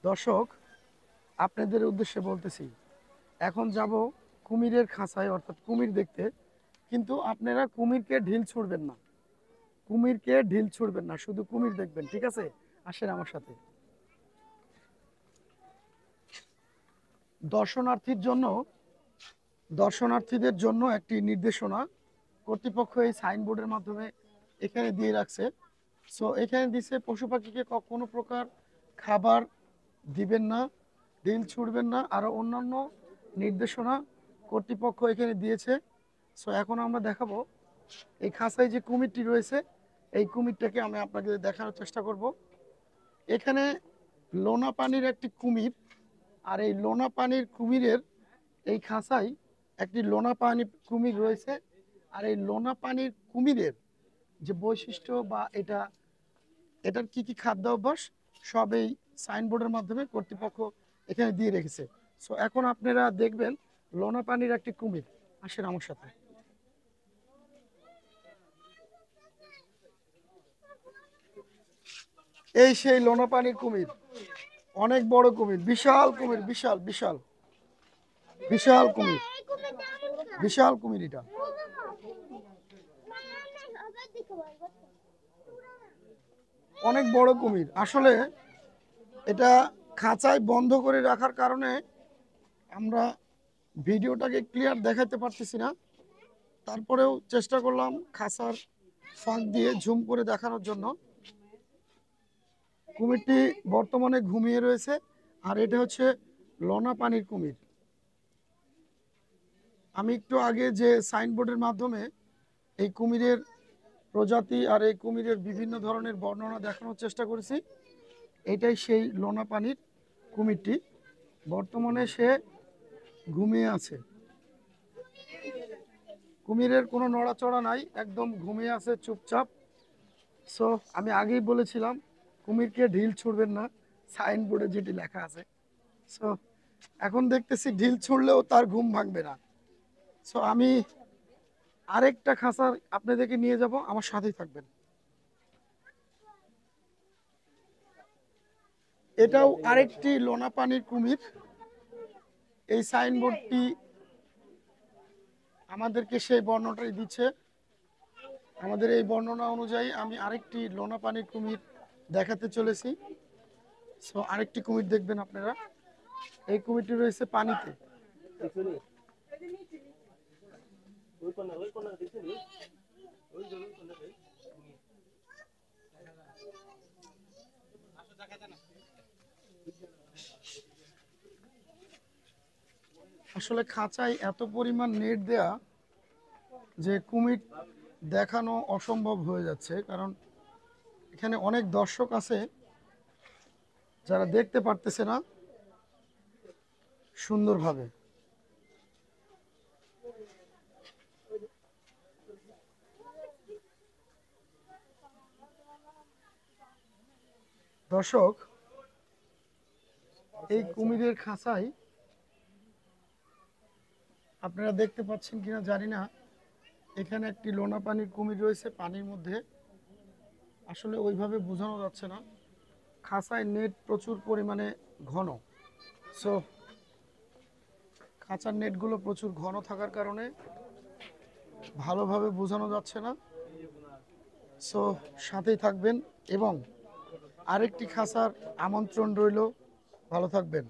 দর্শক, আপনাদের উদ্দেশ্যে বলতেছি, এখন যাব কুমিরের খাঁচায়, অর্থাৎ কুমির দেখতে। কিন্তু আপনারা কুমিরকে ঢিল ছুড়বেন না, কুমিরকে ঢিল ছুড়বেন না, শুধু কুমির দেখবেন, ঠিক আছে? আসেন আমার সাথে। দর্শনার্থীর জন্য দর্শনার্থীদের জন্য একটি নির্দেশনা কর্তৃপক্ষ এই সাইনবোর্ডের মাধ্যমে এখানে দিয়ে রাখছে। সো এখানে দিছে পশু পাখিকে কোনো প্রকার খাবার দিবেন না, ঢিল ছুড়বেন না, আরও অন্যান্য নির্দেশনা কর্তৃপক্ষ এখানে দিয়েছে। সো এখন আমরা দেখাবো এই খাঁচায় যে কুমিরটি রয়েছে, এই কুমিরটাকে আমি আপনাকে দেখানোর চেষ্টা করব। এখানে লোনা পানির একটি কুমির, আর এই লোনা পানির কুমিরের এই খাঁচায় একটি লোনা পানি কুমির রয়েছে। আর এই লোনা পানির কুমিরের যে বৈশিষ্ট্য বা এটার কি কি খাদ্য অভ্যাস, সব এই সাইনবোর্ডের মাধ্যমে কর্তৃপক্ষ এখানে দিয়ে রেখেছে। সো এখন আপনারা দেখবেন লোনা পানির একটি কুমির। আসেন আমার সাথে। এই সেই লোনা পানির কুমির, অনেক বড় কুমির, বিশাল কুমির, বিশাল বিশাল বিশাল কুমির, বিশাল কুমির এটা। অনেক বড় কুমির আসলে। এটা খাঁচায় বন্ধ করে রাখার কারণে আমরা ভিডিওটাকে ক্লিয়ার দেখাতে পারতেছি না। তারপরেও চেষ্টা করলাম খাঁচার ফাঁক দিয়ে ঝুম করে দেখানোর জন্য। কুমিরটি বর্তমানে ঘুমিয়ে রয়েছে, আর এটা হচ্ছে লোনা পানির কুমির। আমি একটু আগে যে সাইনবোর্ডের মাধ্যমে এই কুমিরের প্রজাতি আর এই কুমিরের বিভিন্ন ধরনের বর্ণনা দেখানোর চেষ্টা করেছি, এটাই সেই লোনা পানির কুমিরটি। বর্তমানে সে ঘুমিয়ে আছে। কুমিরের কোনো নড়াচড়া নাই, একদম ঘুমিয়ে আছে চুপচাপ। সো আমি আগেই বলেছিলাম কুমিরকে ঢিল ছুড়বেন না, সাইনবোর্ডে যেটি লেখা আছে। সো এখন দেখতেছি ঢিল ছুড়লেও তার ঘুম ভাঙবে না। সো আমি আরেকটা খাঁচার আপনাদেরকে নিয়ে যাব, আমার সাথেই থাকবেন। এটাও আরেকটি লোনা পানির কুমির। এই সাইনবোর্ডটি আমাদেরকে সেই বর্ণনাটাই দিচ্ছে। আমাদের এই বর্ণনা অনুযায়ী আমি আরেকটি লোনা পানির কুমির দেখাতে চলেছি। সো আরেকটি কুমির দেখবেন আপনারা। এই কুমিরটি রয়েছে পানিতে। আসলে খাঁচায় এত পরিমাণ নেট দেয়া যে কুমির দেখানো অসম্ভব হয়ে যাচ্ছে, কারণ এখানে অনেক দর্শক আছে যারা দেখতে পারতেছে না সুন্দরভাবে। দর্শক, এই কুমিরের খাঁচায় আপনারা দেখতে পাচ্ছেন কিনা জানি না, এখানে একটি লোনা পানির কুমির রয়েছে পানির মধ্যে। আসলে ওইভাবে বোঝানো যাচ্ছে না, খাঁচায় নেট প্রচুর পরিমাণে ঘন। সো খাঁচার নেটগুলো প্রচুর ঘন থাকার কারণে ভালোভাবে বোঝানো যাচ্ছে না। সো সাথেই থাকবেন, এবং আরেকটি খাঁচার আমন্ত্রণ রইল। ভালো থাকবেন।